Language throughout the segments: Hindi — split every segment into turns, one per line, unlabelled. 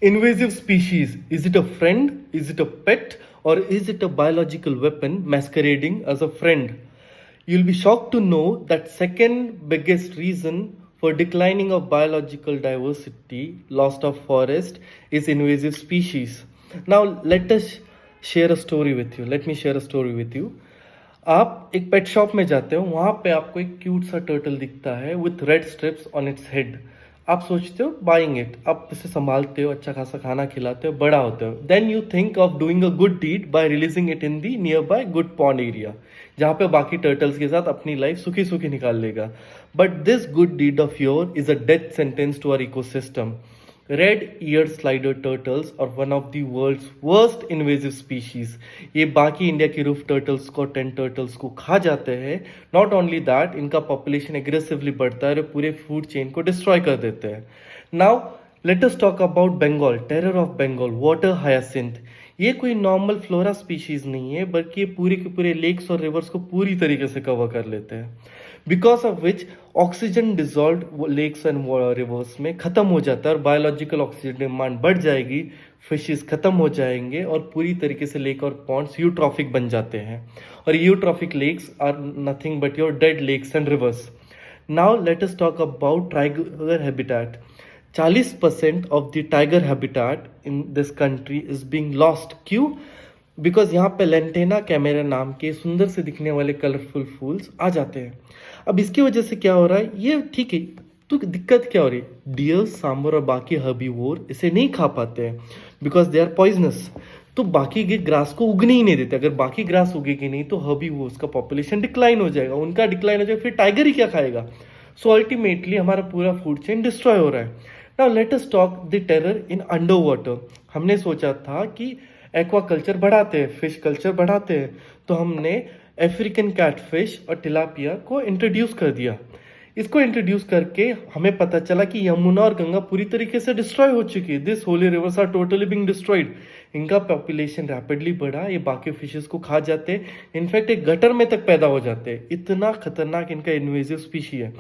Invasive species. Is it a friend? Is it a pet? Or is it a biological weapon masquerading as a friend? You'll be shocked to know that second biggest reason for declining of biological diversity, loss of forest, is invasive species. Now let us share a story with you. Let me share a story with you. आप एक पेट शॉप में जाते हो, वहां पे आपको एक क्यूट सा टर्टल दिखता है with red strips on its head. आप सोचते हो बाइंग इट, आप इसे संभालते हो, अच्छा खासा खाना खिलाते हो, बड़ा होते हो. Then you think of doing a good deed by releasing it in the nearby good pond area, जहाँ पे बाकी टर्टल्स के साथ अपनी लाइफ सुखी सुखी निकाल लेगा. But this good deed of your is a death sentence to our ecosystem. Red-eared slider turtles are one of the world's worst invasive species. ये बाकी इंडिया के रूफ टर्टल्स को, टेन टर्टल्स को खा जाते हैं. नॉट ओनली दैट, इनका पॉपुलेशन एग्रेसिवली बढ़ता है और पूरे फूड चेन को डिस्ट्रॉय कर देते हैं. Now let us talk about Bengal, terror of Bengal, water hyacinth. ये कोई नॉर्मल फ्लोरा स्पीशीज नहीं है, बल्कि ये पूरे के पूरे लेक्स और रिवर्स को पूरी तरीके से कवर कर लेते हैं. Because of which oxygen dissolve lakes and rivers में खत्म हो जाता है और बायोलॉजिकल ऑक्सीजन डिमांड बढ़ जाएगी, फिशेस खत्म हो जाएंगे और पूरी तरीके से लेक और पॉन्ड्स यूट्रॉफिक बन जाते हैं. और eutrophic lakes are nothing but your dead lakes and rivers. Now let us talk about tiger habitat. 40% of the tiger habitat in this country is being lost. क्यों? बिकॉज यहाँ पे लेंटेना कैमेरा नाम के सुंदर से दिखने वाले कलरफुल फूल्स आ जाते हैं. अब इसकी वजह से क्या हो रहा है, ये ठीक है, तो दिक्कत क्या हो रही है, डियर, सांबर और बाकी हर्बीवोर इसे नहीं खा पाते हैं बिकॉज दे आर पॉइजनस. तो बाकी के ग्रास को उगने ही नहीं देते. अगर बाकी ग्रास उगेगी नहीं तो हर्बीवोर्स का पॉपुलेशन डिक्लाइन हो जाएगा, उनका डिक्लाइन हो जाएगा, फिर टाइगर ही क्या खाएगा. सो अल्टीमेटली हमारा पूरा फूड चेन डिस्ट्रॉय हो रहा है. Now let us talk the terror in under water. हमने सोचा था कि एक्वा कल्चर बढ़ाते हैं, फिश कल्चर बढ़ाते हैं, तो हमने अफ्रीकन कैटफिश और टिलापिया को इंट्रोड्यूस कर दिया. इसको इंट्रोड्यूस करके हमें पता चला कि यमुना और गंगा पूरी तरीके से डिस्ट्रॉय हो चुकी है. This holy rivers are totally being destroyed. इनका पॉपुलेशन रैपिडली बढ़ा, ये बाकी फिशेस को खा जाते हैं, इनफैक्ट एक गटर में तक पैदा हो जाते हैं. इतना खतरनाक इनका इन्वेजिव स्पीशी है.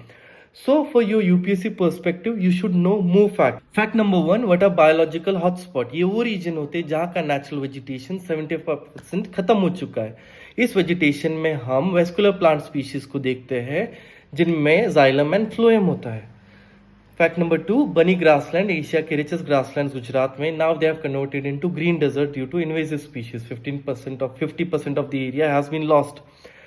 So, for your UPSC perspective, you should know more fact. Fact number 1, what are biological hotspot? ये वो रीजन होते हैं जहाँ का नेचुरल वेजिटेशन 75% खत्म हो चुका है. इस वेजिटेशन में हम वेस्कुलर प्लांट स्पीशीज को देखते हैं जिनमें जाइलम एंड फ्लोएम होता है. Fact number 2, Banni grassland, Asia के रिचेस्ट ग्रासलैंड गुजरात में, now they have converted into green desert due to invasive species. 50% of the area has been lost.